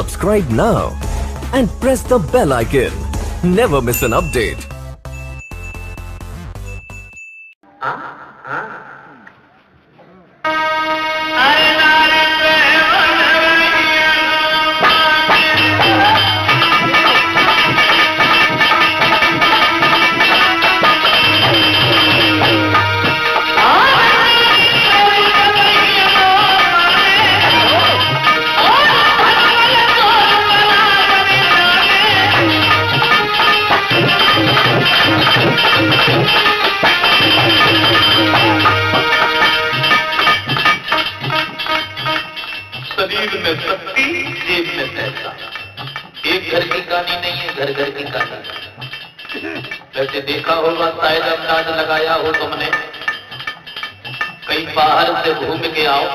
Subscribe now and press the bell icon. Never miss an update. शरीर में शक्ति, जेब में पैसा। एक घर की कहानी नहीं है, घर घर की कहानी। वैसे देखा होगा, शायद अंदाज लगाया हो तुमने, कहीं बाहर से घूम के आओ,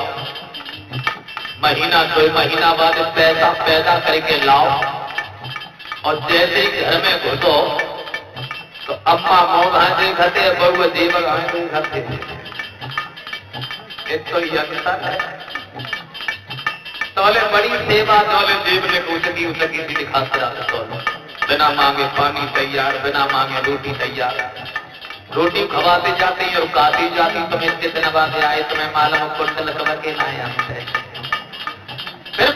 महीना 2 महीना बाद पैसा पैदा करके लाओ, और जैसे ही घर में घुसो तो अम्मा मौला देखते, बहु देव देखते। एक तो ये अंतर है। तोले बड़ी सेवा, तोले जेब में कोचकी उचकी सी दिखाते रहते। बिना मांगे पानी तैयार, बिना मांगे रोटी तैयार। रोटी खवाते जाती और खाती जाती। तुम्हें इतने दिन बाद आए, तुम्हें मालूम कुंडल कवर के लाए हमसे। फिर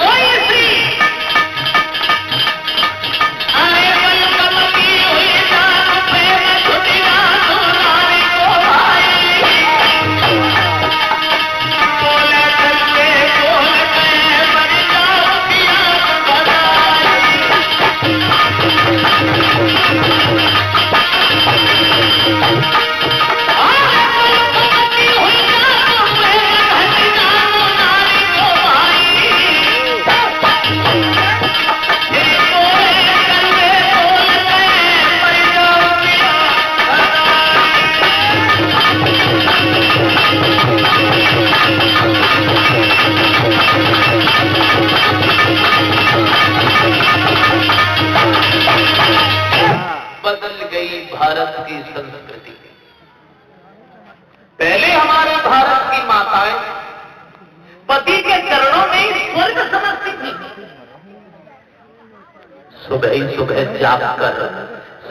बदल गई भारत की संस्कृति। पहले हमारे भारत की माताएं पति के चरणों में स्वर्ग समझती थी। सुबह ही सुबह जागकर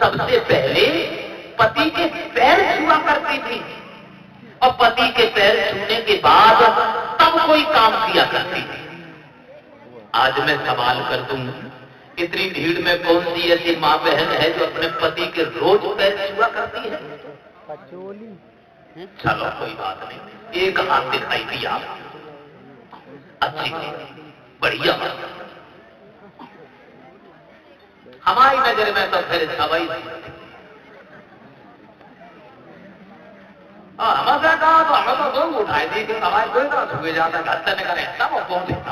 सबसे पहले पति के पैर छुआ करती थी, और पति के पैर छूने के बाद तब कोई काम किया करती थी। आज मैं सवाल कर दूं, इतनी भीड़ में कौन सी ऐसी माँ बहन है जो अपने पति के रोज पैर छुआ करती है? चलो कोई बात नहीं, एक हाथ दिखाई दिया, अच्छी बढ़िया। हमारी नजर में तो फिर सवाई हमारे कहा तो हमें तो लोग उठाई दी कि हमारे कोई ना छुए जाता, घर से निकले तब पहुंचता।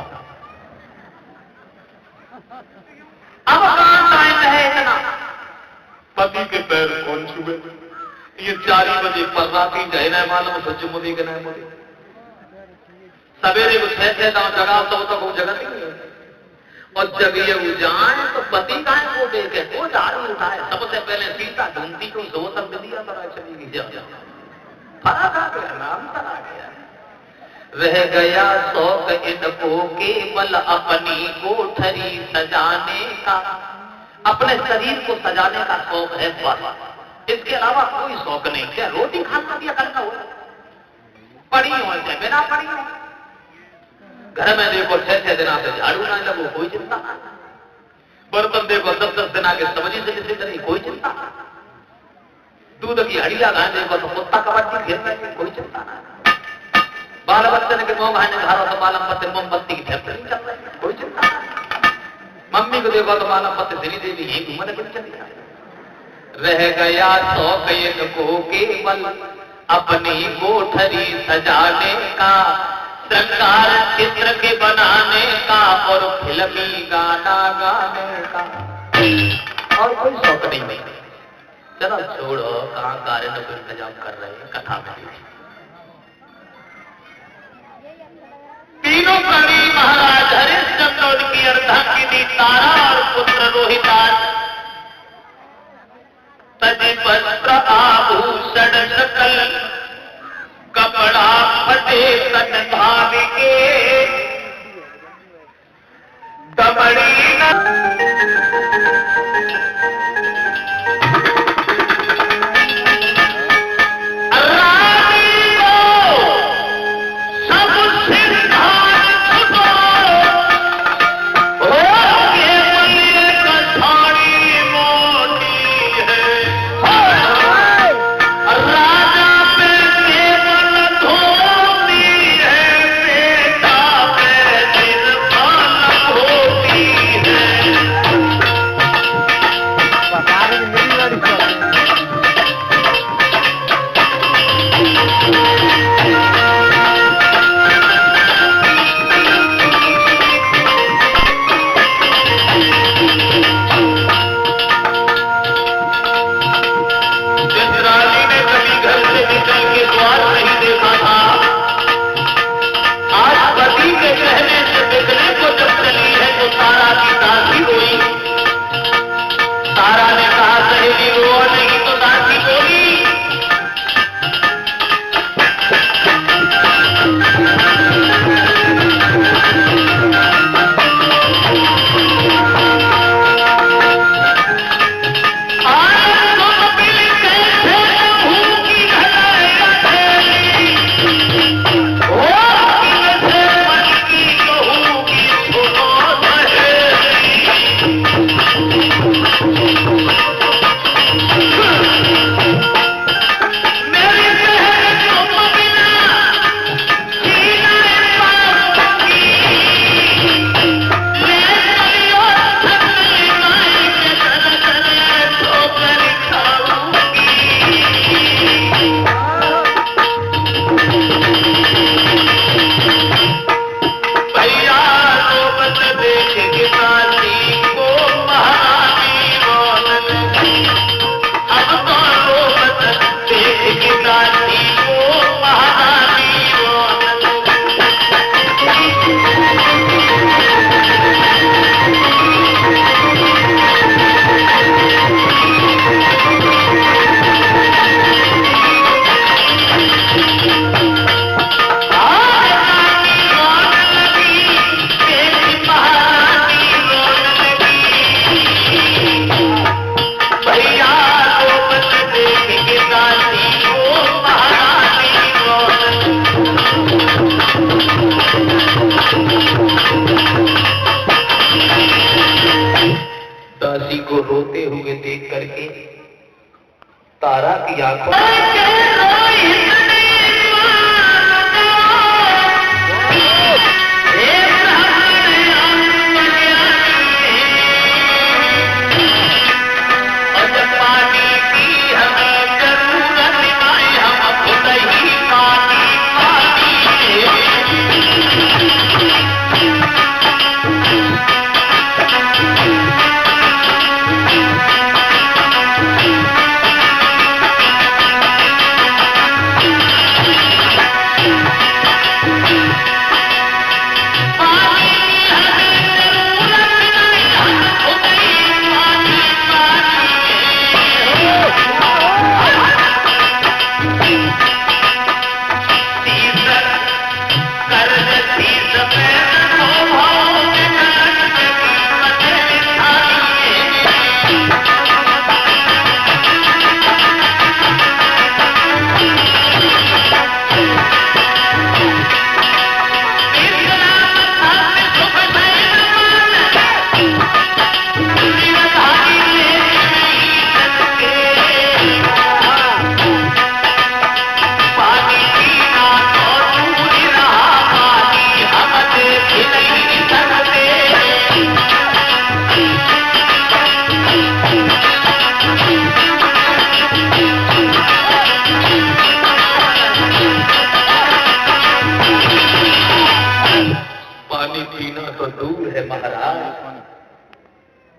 अब कहां टाइम है इतना? पति के पैर कौन छुए? ये 4 बजे पर्राती जाए मालूम सच मुदी के नहीं मुदी। सवेरे को 6 दांव जगा तो वो जगह नहीं है, और जगिए वो जाए तो पति का है वो देखे वो झाड़ू उठाए। सबसे पहले सीता ढूंढती को 2 तक दिया तो चली गई। फर्क आ गया, नाम आ गया। रह गया शौक इनको केवल अपनी कोठरी सजाने का। अपने शरीर को सजाने का शौक है बस, इसके अलावा कोई शौक नहीं। क्या रोटी खाना दिया करना हो, पड़ी हो चाहे बिना पड़ी हो। घर में देखो 6 दिन से झाड़ू ना लगो, कोई चिंता नहीं। बर्तन देखो 10 दिन के सब्जी से किसी तरह कोई चिंता नहीं। दूध की हड़िया गाय देखो तो कुत्ता कबड्डी खेल रहे, कोई चिंता नहीं। बाल बच्चन के मुंह खाने घरों तो मालम पत्ते मोमबत्ती की फैक्ट्री चल रही है, कोई चिंता नहीं। मम्मी को देखो तो मालम पत्ते दिली देवी ही घूमने के चली। रह गया शौक इनको केवल अपनी कोठरी सजाने का, श्रृंगार चित्र के बनाने का, और फिल्मी गाना गाने का, और कोई शौक नहीं। चलो छोड़ो, कहां कार्य में इंतजाम कर रहे हैं। कथा में देखिए, तीनों प्राणी महाराज हरिश्चंद्र, उनकी अर्धांगिनी तारा और पुत्र रोहिताज, तज वस्त्र आभूषण सकल, कपड़ा फटे तन भाव के, दमड़ी दासी को रोते हुए देख करके तारा की आंखों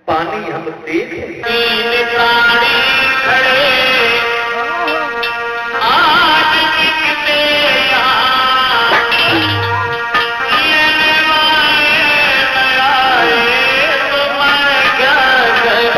पानी हम देखें खड़े आज कितने लेने वाले आए तो मैं क्या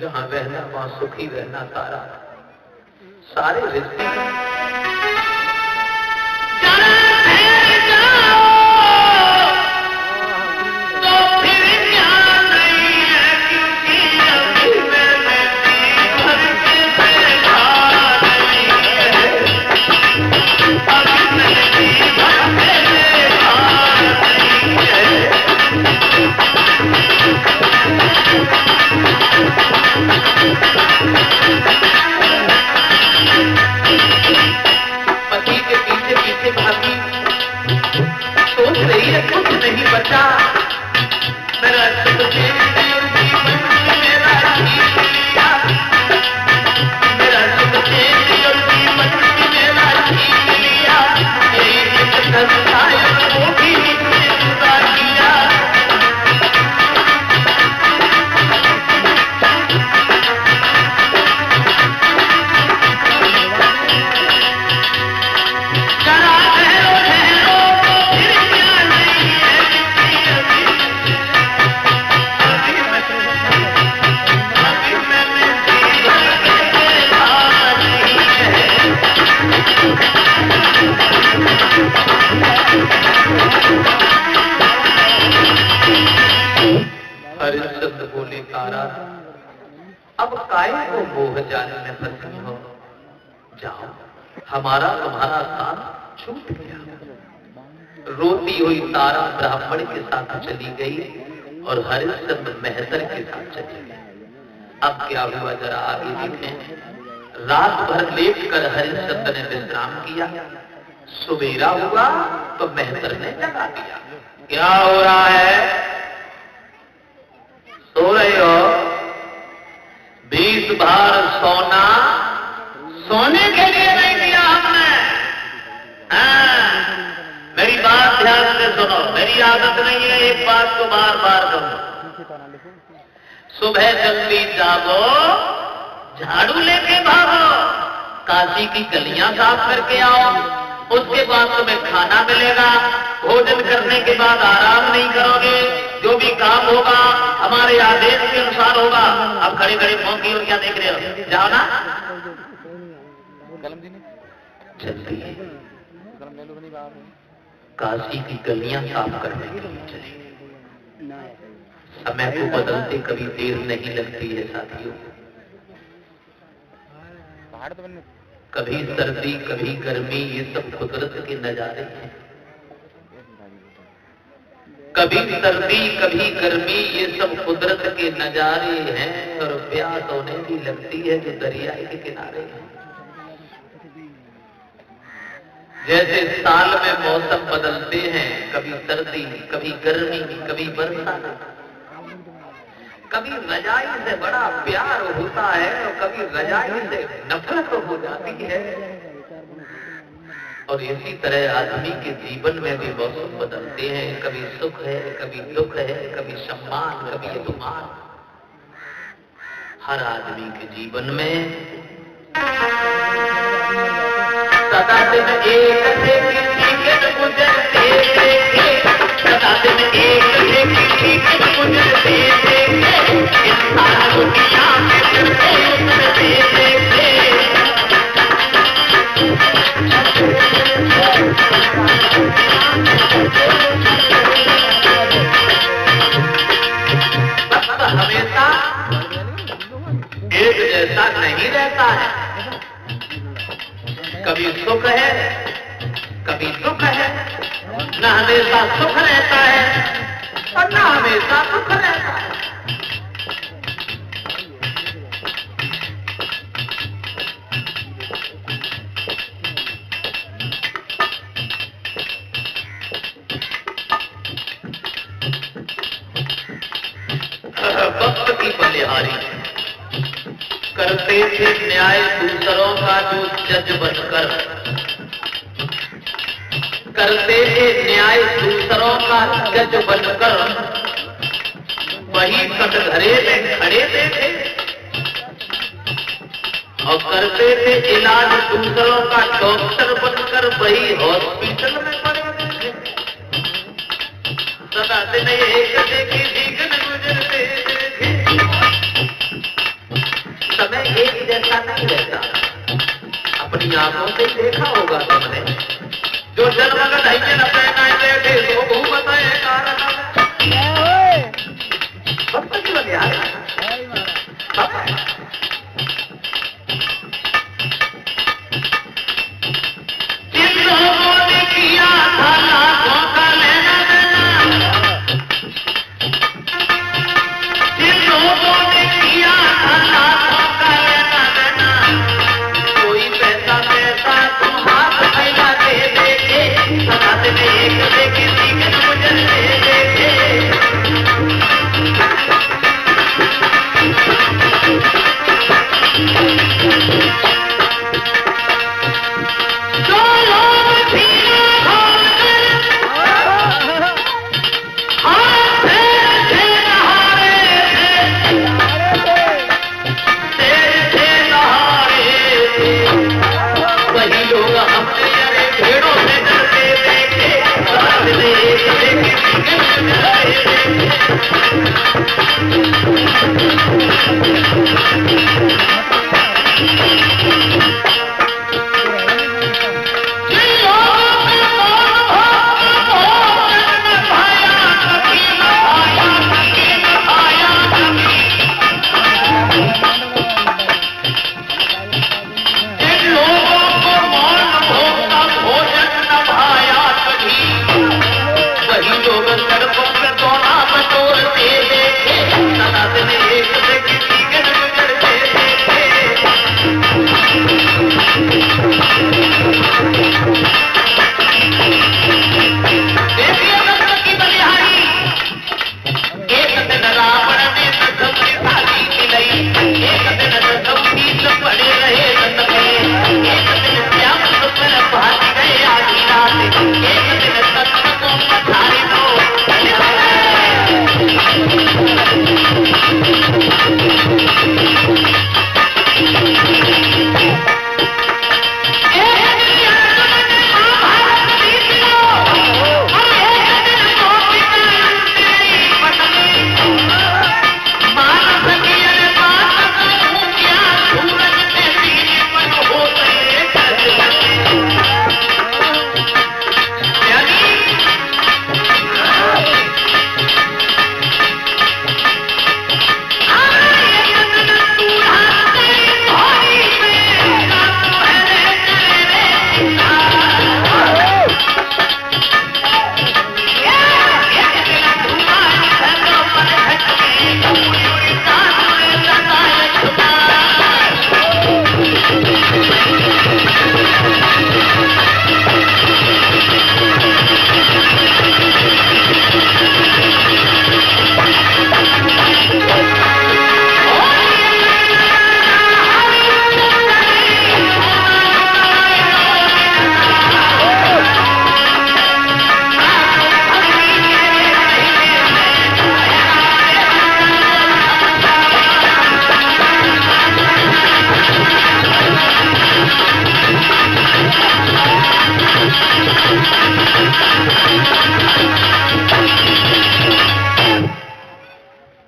जहां रहना वहां सुखी रहना तारा। सारे रिश्ते पति के पीछे पीछे भागी, सोच रही है कुछ नहीं बचा, मेरा सुख जीवन मेरा जीत लिया, मेरा सुख जीवन मेरा जीत लिया, यही शायद वो भी जुदा किया। हरिश्चंद्र बोले तारा, अब काय को मोह जाल में फंसी हो, जाओ हमारा तुम्हारा साथ छूट गया। रोती हुई तारा ब्राह्मण के साथ चली गई और हरिश्चंद्र मेहतर के साथ चली गई। अब क्या हुआ जरा आगे देखें। रात भर लेट कर हरिश्चंद्र ने विश्राम किया, सुबेरा हुआ तो मेहतर ने जगा दिया। क्या हो रहा है? सो रहे हो? 20 बार सोना सोने के लिए नहीं दिया हमने। मेरी बात ध्यान से सुनो, मेरी आदत नहीं है एक बात को बार बार कहूं। सुबह जल्दी जागो, झाड़ू लेके भागो, काशी की गलियां साफ करके आओ, उसके बाद तुम्हें खाना मिलेगा। भोजन करने के बाद आराम नहीं करोगे, जो भी काम होगा हमारे आदेश के अनुसार होगा। अब खड़े खड़े मौकी और क्या देख रहे हो? जाओ ना, चलती है काशी की गलियां साफ करने के लिए चले। समय को बदलते कभी देर नहीं लगती है साथियों। कभी सर्दी कभी गर्मी, ये सब कुदरत के नजारे हैं। कभी सर्दी कभी गर्मी, ये सब कुदरत के नजारे हैं। और प्यास होने भी लगती है जो दरिया के किनारे है। जैसे साल में मौसम बदलते हैं, कभी सर्दी कभी गर्मी कभी बरसात, कभी रजाई से बड़ा प्यार होता है और कभी रजाई से नफरत हो जाती है। और इसी तरह आदमी के जीवन में भी मौसम बदलते हैं। कभी सुख है कभी दुख है, कभी सम्मान कभी अपमान। हर आदमी के जीवन में सदा दिन एक से किसी के गुजरते देखे, सदा दिन एक से किसी के गुजरते देखे, इंसान दुनिया में फिरते उतरते देखे। सुख रहता है और ना हमेशा सुख रहता है। वक्त की बलिहारी करते थे न्याय दूसरों का जो जज बनकर, करते थे न्याय दूसरों का जज बनकर, वही कटघरे में खड़े थे और करते थे इलाज दूसरों का डॉक्टर बनकर, वही हॉस्पिटल में पड़े थे। सदा दिन एक देखी दीगन गुजरते देखे, समय एक जैसा नहीं रहता। अपनी आंखों से देखा होगा तुमने, जो जन्मगत है न पहनाए बैठे तो घूमत है कारण वक्त की बलिहारी। जिन लोगों ने किया था लाखों का लेना देना, जिन लोगों ने किया था लाखों का लेना देना, कोई पैसा पैसा तुम हाथ फैला दे देखे, सदा दिन एक देखी दीगन गुजरते देखे।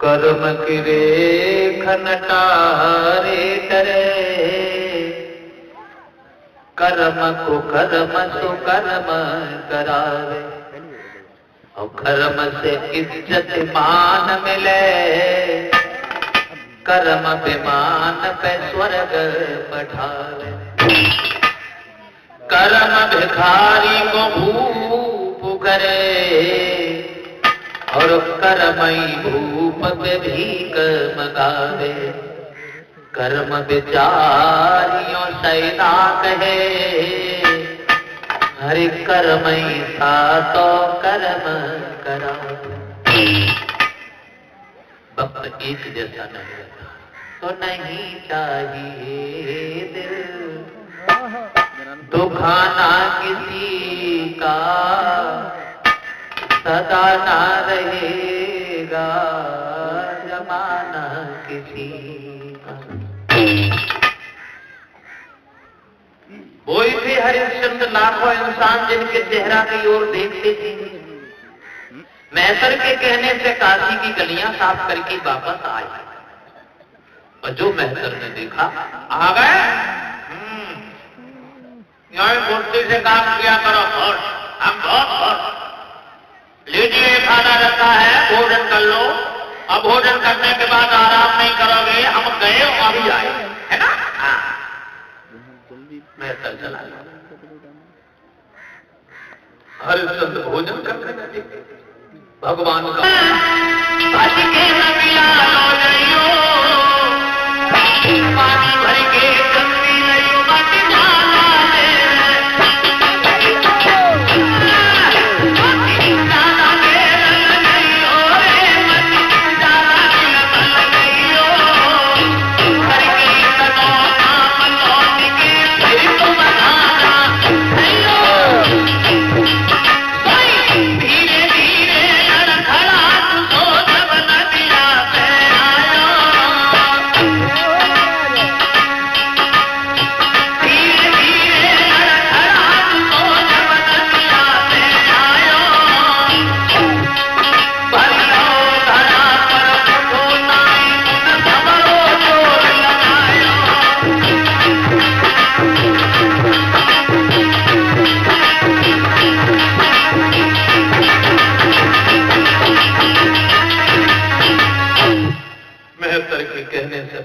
कर्म किरे खनटारे करे, कर्म को कर्म सो कर्म करावे, और कर्म से इज्जत मान मिले, कर्म विमान पे स्वर्ग बढ़ावे। कर्म भिखारी को भूप करे, करमई भूपत भीक मगावे, कर्म विचारियों सैदा कहे, हरि कर्मई सातो कर्म करा। भक्त एक जैसा नहीं रहता तो नहीं चाहिए दिल, दुखाना किसी का सदा ना रहेगा, जमाना किसी का। वही थे हरिश्चंद्र, लाखों इंसान जिनके चेहरा की ओर देखते थे। मैसर के कहने से काशी की गलियां साफ करके वापस आए, और जो मैसर ने देखा आ गए, यहाँ फुर्ती से काम किया करो, और हम बहुत लीजिए खाना रखा है, भोजन कर लो, अब भोजन करने के बाद आराम नहीं करोगे, हम गए अभी आए, है ना? मैसर चला गया। हरिश्चंद्र भोजन करने लगे, भगवान का पानी भर के कमी नहीं मत जाना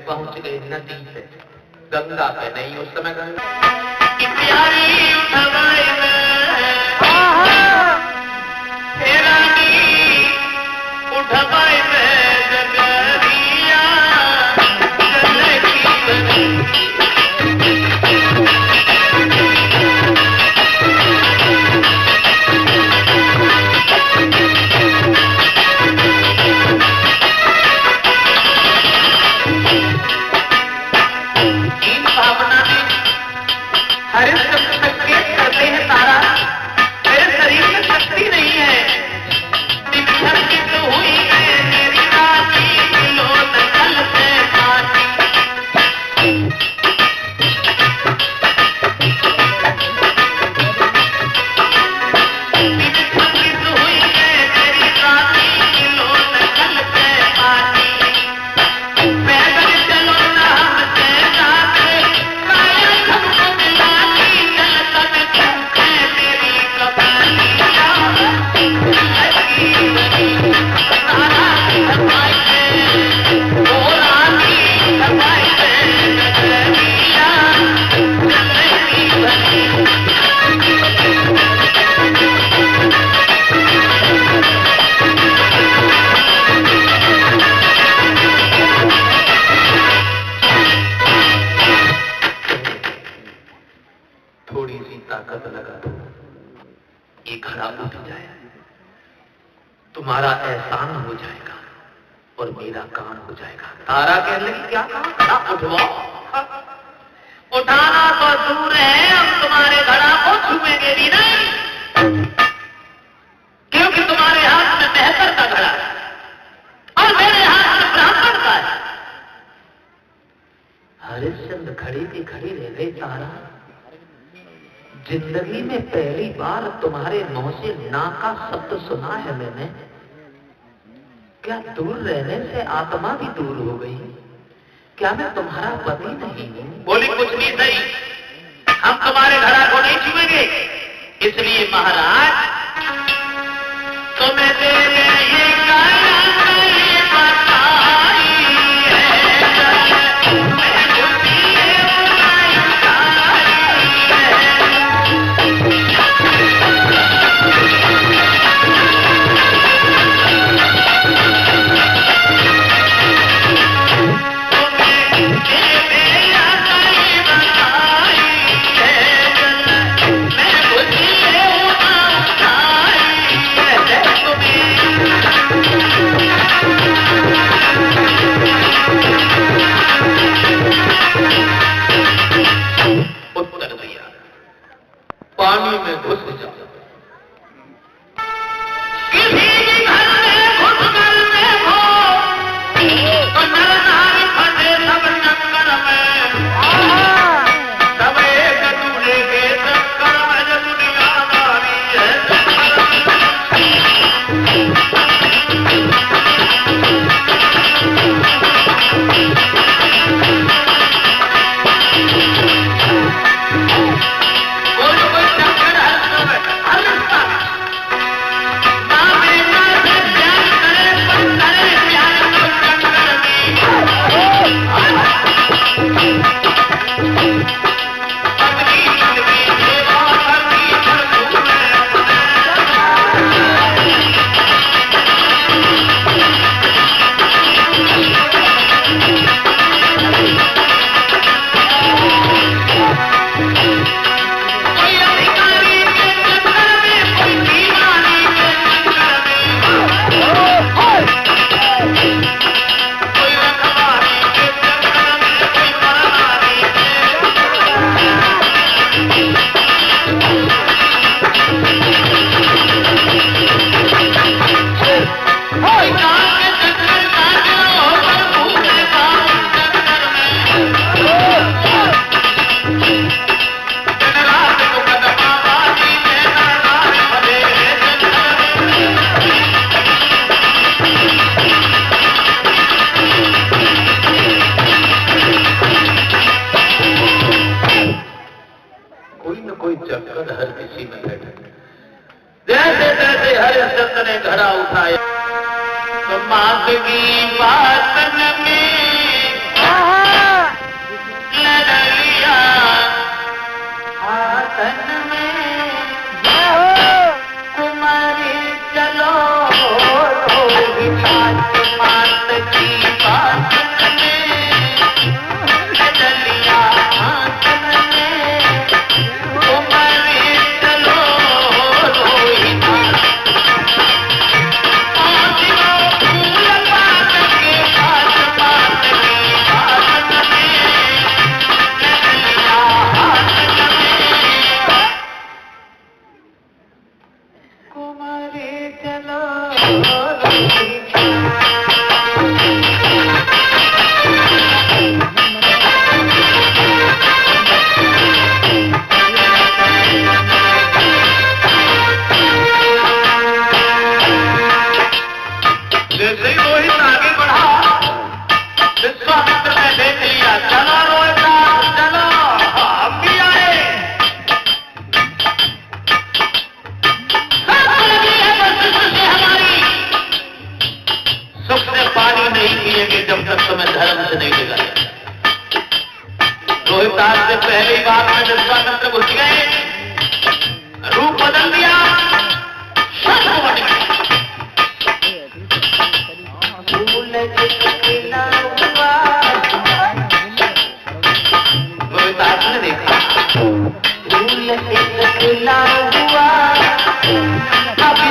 पहुंच गए नदी पे, गंगा पे नहीं, उस समय गंगा प्यारी उठवाई उठवाई जगरिया तुम्हारा एहसान हो जाएगा और मेरा काम हो जाएगा। तारा कहने लगी क्या कहा? उठवाओ। उठाना तो दूर है, हम तुम्हारे घड़ा को छुएंगे भी नहीं, क्योंकि तुम्हारे हाथ में मेहतर का घड़ा है और मेरे हाथ में ब्राह्मण का है। हरिश्चंद्र खड़ी की खड़ी रह गई। तारा, जिंदगी में पहली बार तुम्हारे मुंह से ना का शब्द सुना है मैंने। क्या दूर रहने से आत्मा भी दूर हो गई? क्या मैं तुम्हारा पति नहीं हूं? बोली कुछ नहीं सही, हम तुम्हारे घड़ा को नहीं छुएंगे। इसलिए महाराज तुम्हें दे ये मात की बातन में लड़लिया हाथन में कुमारी चलो मात की बातन में लड़लिया हाथन में कुमारी चलो जैसे ही रोहित आगे बढ़ा विश्वामित्र ने देख लिया। चलो रोहित चलो, हम भी आए। हमारी सुख से पानी नहीं पिएंगे जब तक तुम्हें धर्म से नहीं दिलाया। रोहितास से पहली बात में विश्वामित्र घुस गए, रूप बदल दिया, शर्म बन गई। रोहितास ने देखा हुआ अभी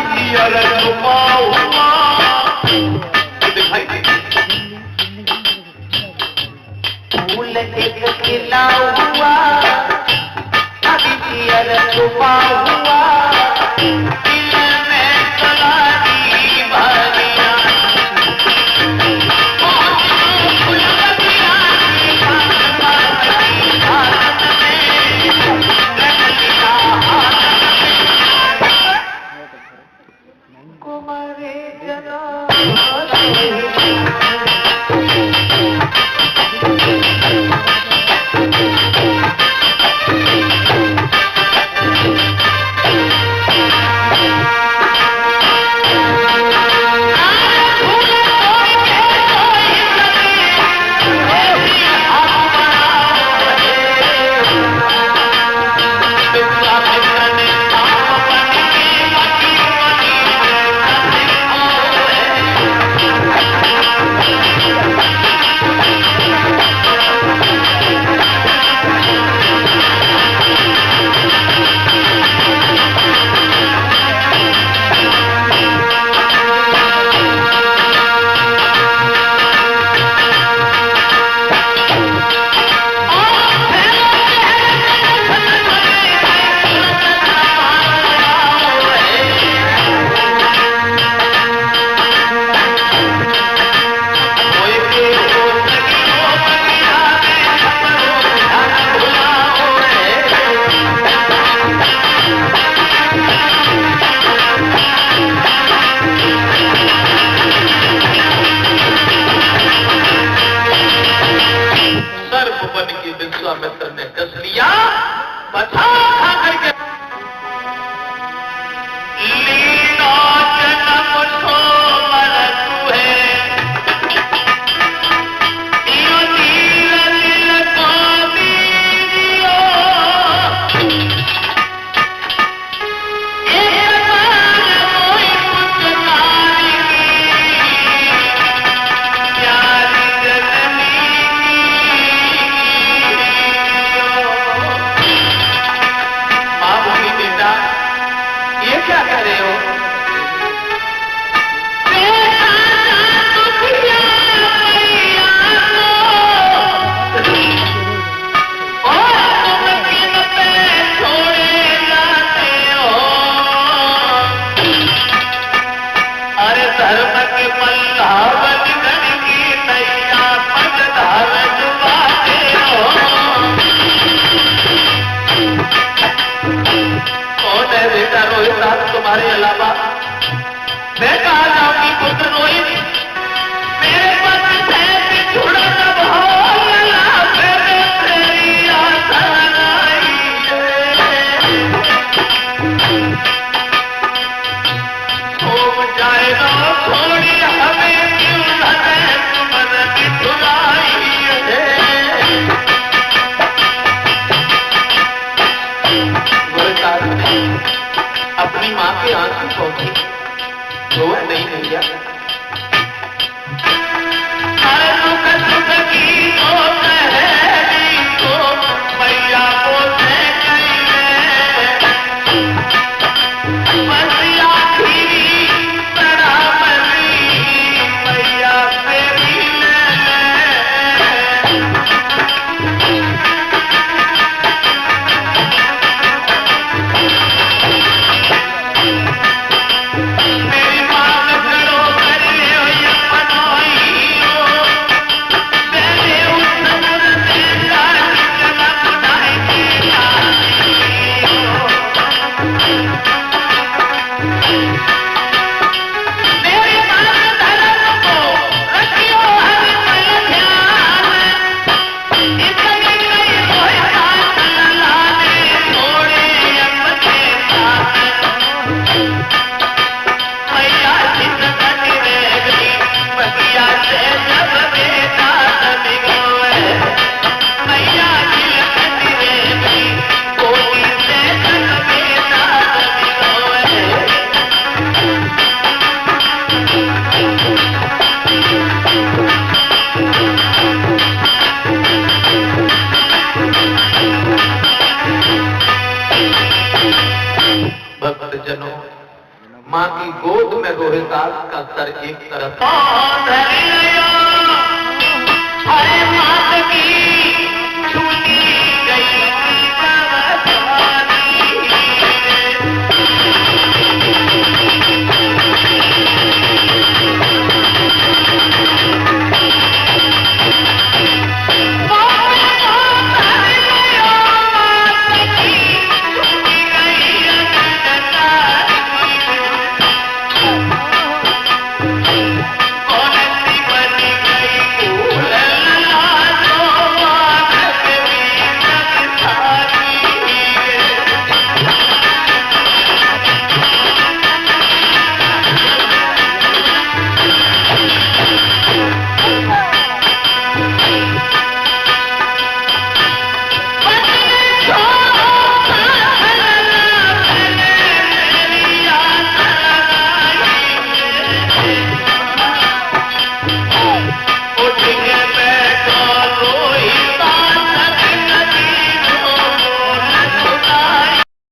दिखाई फूल एक खिला हुआ अभी हुआ दिल में कलारी भरिया विश्वामित्र ने कस लिया, बचा खा करके लीनो जन्म सो मरतु है, यो नील नील को दीजियो, एक बार कोई कुछ नारी प्यारी जननी ये क्या कर रहे हो? अरे धर्म के मल्लावत गण की नैया पद धार डुबाते हो। कौन है बेटा रोहित तुम्हारे अलावा? मैं कहा जाऊं कि पुत्र रोहित मेरे पद से जुड़ा तब हो लला फिर तेरी आसन आई हो जाएगा थोड़ी हमें रोहितास का सर एक तरफ हरे मात की